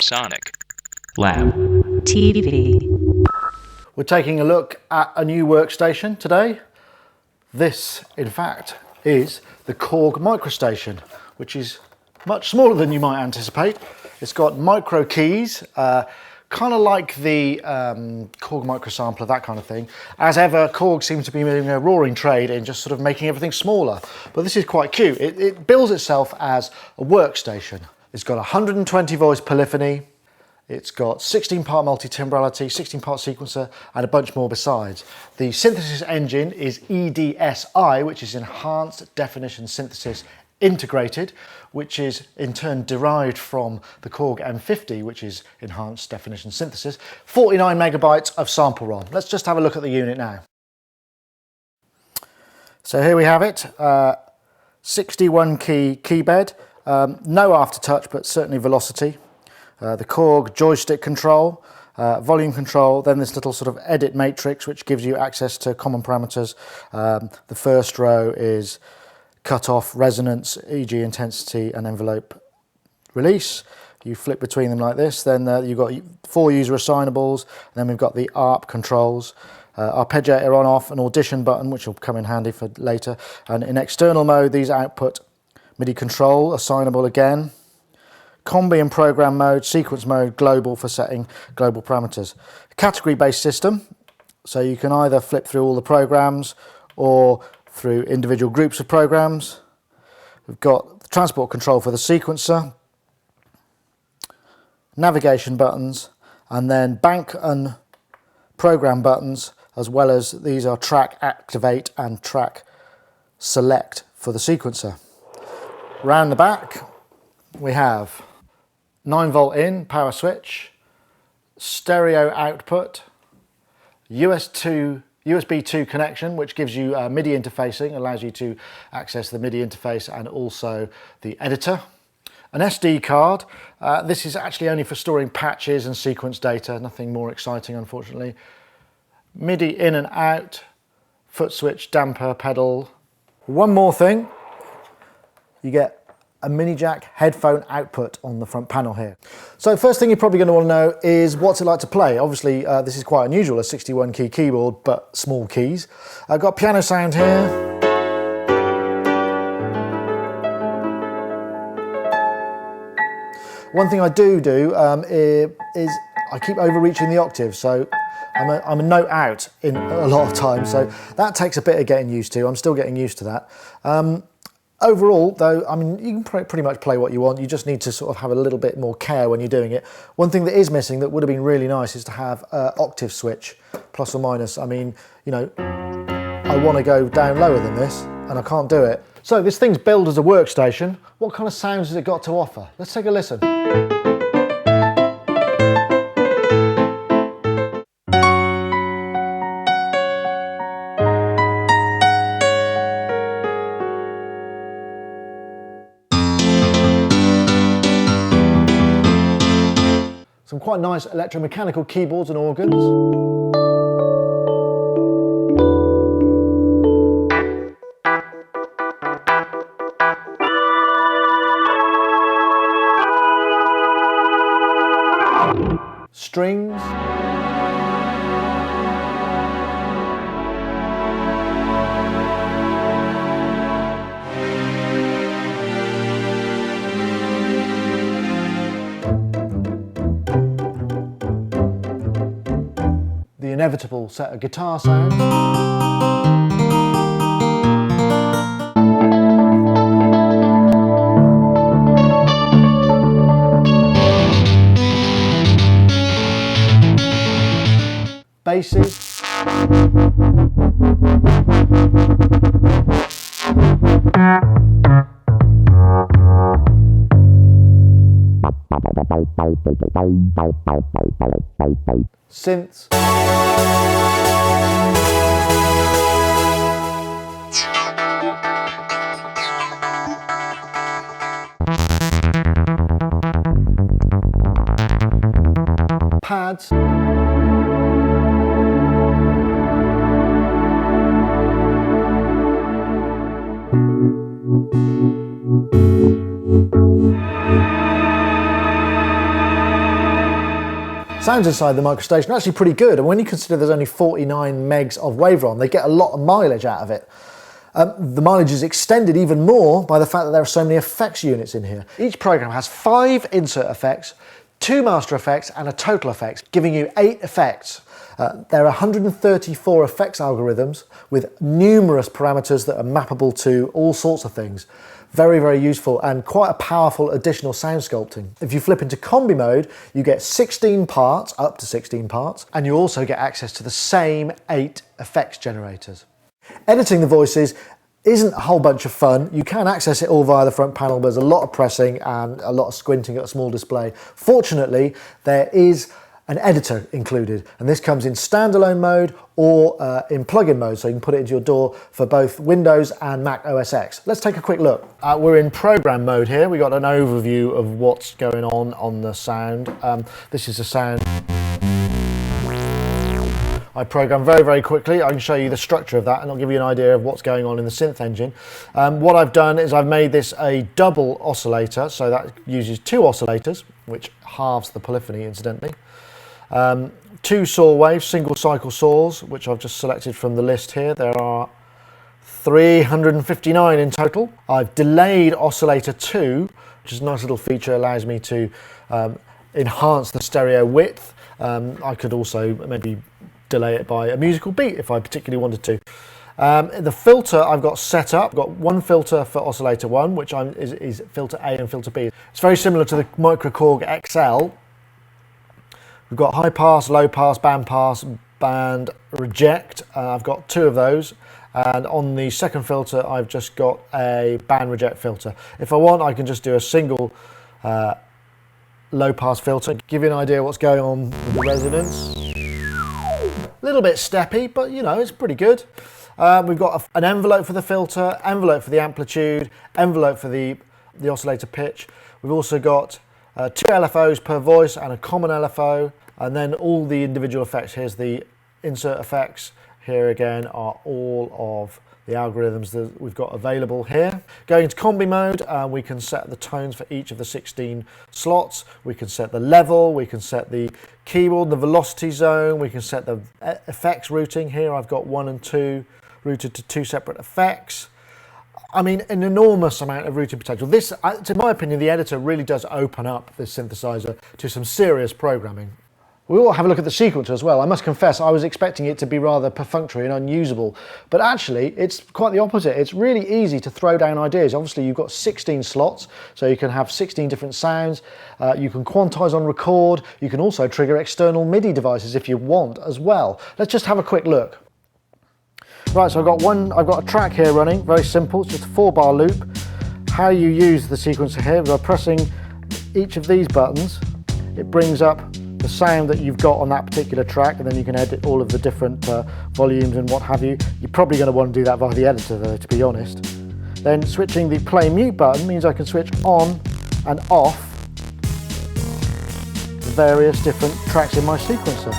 SonicLAB TV. We're taking a look at a new workstation today. This, in fact, is the Korg microSTATION, which is much smaller than you might anticipate. It's got micro keys, kind of like the Korg microsampler, that kind of thing. As ever, Korg seems to be doing a roaring trade in just sort of making everything smaller. But this is quite cute. It bills itself as a workstation. It's got 120 voice polyphony. It's got 16-part multi-timbrality, 16-part sequencer, and a bunch more besides. The synthesis engine is EDSI, which is Enhanced Definition Synthesis Integrated, which is in turn derived from the Korg M50, which is Enhanced Definition Synthesis. 49 megabytes of sample ROM. Let's just have a look at the unit now. So here we have it, 61 key bed, no aftertouch, but certainly velocity. The Korg joystick control, volume control, then this little sort of edit matrix which gives you access to common parameters. The first row is cut-off, resonance, EG intensity and envelope release. You flip between them like this, then you've got 4 user assignables, and then we've got the ARP controls, Arpeggiator on-off, an audition button which will come in handy for later, and in external mode these output MIDI control, assignable again. Combi and program mode, sequence mode, global for setting global parameters. Category-based system, so you can either flip through all the programs or through individual groups of programs. We've got the transport control for the sequencer, navigation buttons, and then bank and program buttons, as well as these are track activate and track select for the sequencer. Round the back we have 9-volt in power switch, stereo output, USB 2 connection, which gives you MIDI interfacing, allows you to access the MIDI interface and also the editor. An SD card, this is actually only for storing patches and sequence data, nothing more exciting unfortunately. MIDI in and out, foot switch, damper, pedal. One more thing, you get a mini jack headphone output on the front panel here. So first thing you're probably going to want to know is what's it like to play. Obviously this is quite unusual, a 61 key keyboard but small keys. I've got piano sound here. One thing I do is I keep overreaching the octave, so I'm a note out in a lot of times, so that takes a bit of getting used to. I'm still getting used to that. Overall, though, I mean, you can pretty much play what you want. You just need to sort of have a little bit more care when you're doing it. One thing that is missing that would have been really nice is to have an octave switch, plus or minus. I mean, you know, I want to go down lower than this, and I can't do it. So this thing's billed as a workstation. What kind of sounds has it got to offer? Let's take a listen. Some quite nice electromechanical keyboards and organs. Strings. The inevitable set of guitar sounds. Basses. Synths. Pads. Sounds inside the microSTATION are actually pretty good, and when you consider there's only 49 megs of waverom, they get a lot of mileage out of it. The mileage is extended even more by the fact that there are so many effects units in here. Each program has 5 insert effects, 2 master effects and a total effects, giving you 8 effects. There are 134 effects algorithms with numerous parameters that are mappable to all sorts of things. Very, very useful and quite a powerful additional sound sculpting. If you flip into combi mode, you get 16 parts, up to 16 parts, and you also get access to the same 8 effects generators. Editing the voices isn't a whole bunch of fun. You can access it all via the front panel, but there's a lot of pressing and a lot of squinting at a small display. Fortunately, there is an editor included, and this comes in standalone mode or in plug-in mode, so you can put it into your DAW for both Windows and Mac OS X. Let's take a quick look. We're in program mode here. We got an overview of what's going on the sound. This is the sound I program very, very quickly. I can show you the structure of that and I'll give you an idea of what's going on in the synth engine. What I've done is I've made this a double oscillator, so that uses 2 oscillators, which halves the polyphony incidentally. 2 saw waves, single cycle saws, which I've just selected from the list here. There are 359 in total. I've delayed oscillator 2, which is a nice little feature, allows me to enhance the stereo width. I could also maybe delay it by a musical beat if I particularly wanted to. The filter I've got set up, I've got 1 filter for oscillator 1, which is filter A and filter B. It's very similar to the microKORG XL. We've got high pass, low pass, band reject. I've got 2 of those. And on the second filter, I've just got a band reject filter. If I want, I can just do a single low pass filter. Give you an idea what's going on with the resonance. A little bit steppy, but you know, it's pretty good. We've got an envelope for the filter, envelope for the amplitude, envelope for the oscillator pitch. We've also got 2 LFOs per voice and a common LFO, and then all the individual effects. Here's the insert effects. Here again are all of the algorithms that we've got available here. Going to combi mode, we can set the tones for each of the 16 slots. We can set the level, we can set the keyboard, the velocity zone, we can set the effects routing. Here I've got 1 and 2 routed to 2 separate effects. I mean, an enormous amount of routing potential. This, in my opinion, the editor really does open up this synthesizer to some serious programming. We will have a look at the sequencer as well. I must confess, I was expecting it to be rather perfunctory and unusable, but actually it's quite the opposite. It's really easy to throw down ideas. Obviously you've got 16 slots, so you can have 16 different sounds. You can quantize on record. You can also trigger external MIDI devices if you want as well. Let's just have a quick look. Right, so I've got a track here running, very simple, it's just a 4-bar loop. How you use the sequencer here, by pressing each of these buttons, it brings up the sound that you've got on that particular track, and then you can edit all of the different volumes and what have you. You're probably going to want to do that via the editor though, to be honest. Then switching the play mute button means I can switch on and off the various different tracks in my sequencer.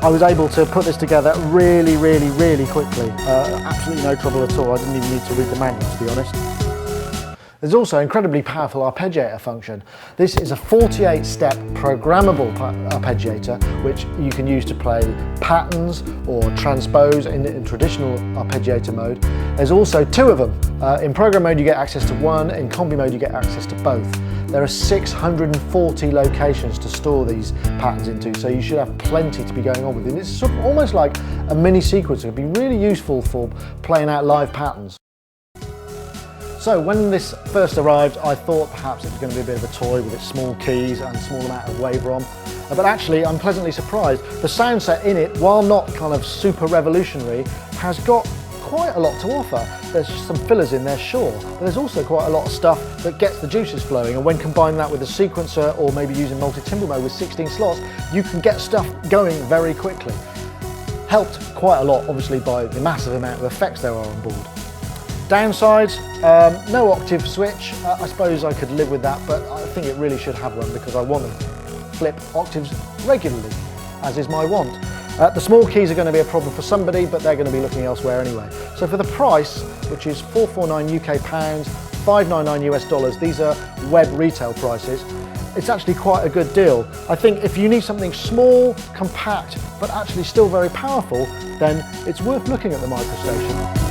I was able to put this together really quickly. Absolutely no trouble at all. I didn't even need to read the manual, to be honest. There's also an incredibly powerful arpeggiator function. This is a 48-step programmable arpeggiator, which you can use to play patterns or transpose in traditional arpeggiator mode. There's also 2 of them. In program mode you get access to 1, in combi mode you get access to both. There are 640 locations to store these patterns into, so you should have plenty to be going on with it. It's sort of almost like a mini sequencer. It'd be really useful for playing out live patterns. So when this first arrived, I thought perhaps it was going to be a bit of a toy with its small keys and small amount of waverom, but actually I'm pleasantly surprised. The sound set in it, while not kind of super revolutionary, has got quite a lot to offer. There's some fillers in there, sure, but there's also quite a lot of stuff that gets the juices flowing, and when combined that with a sequencer or maybe using multi-timbre mode with 16 slots, you can get stuff going very quickly. Helped quite a lot, obviously, by the massive amount of effects there are on board. Downsides, no octave switch. I suppose I could live with that, but I think it really should have one because I want to flip octaves regularly, as is my want. The small keys are going to be a problem for somebody, but they're going to be looking elsewhere anyway. So for the price, which is £449 UK, $599 US. These are web retail prices. It's actually quite a good deal. I think if you need something small, compact, but actually still very powerful, then it's worth looking at the microSTATION.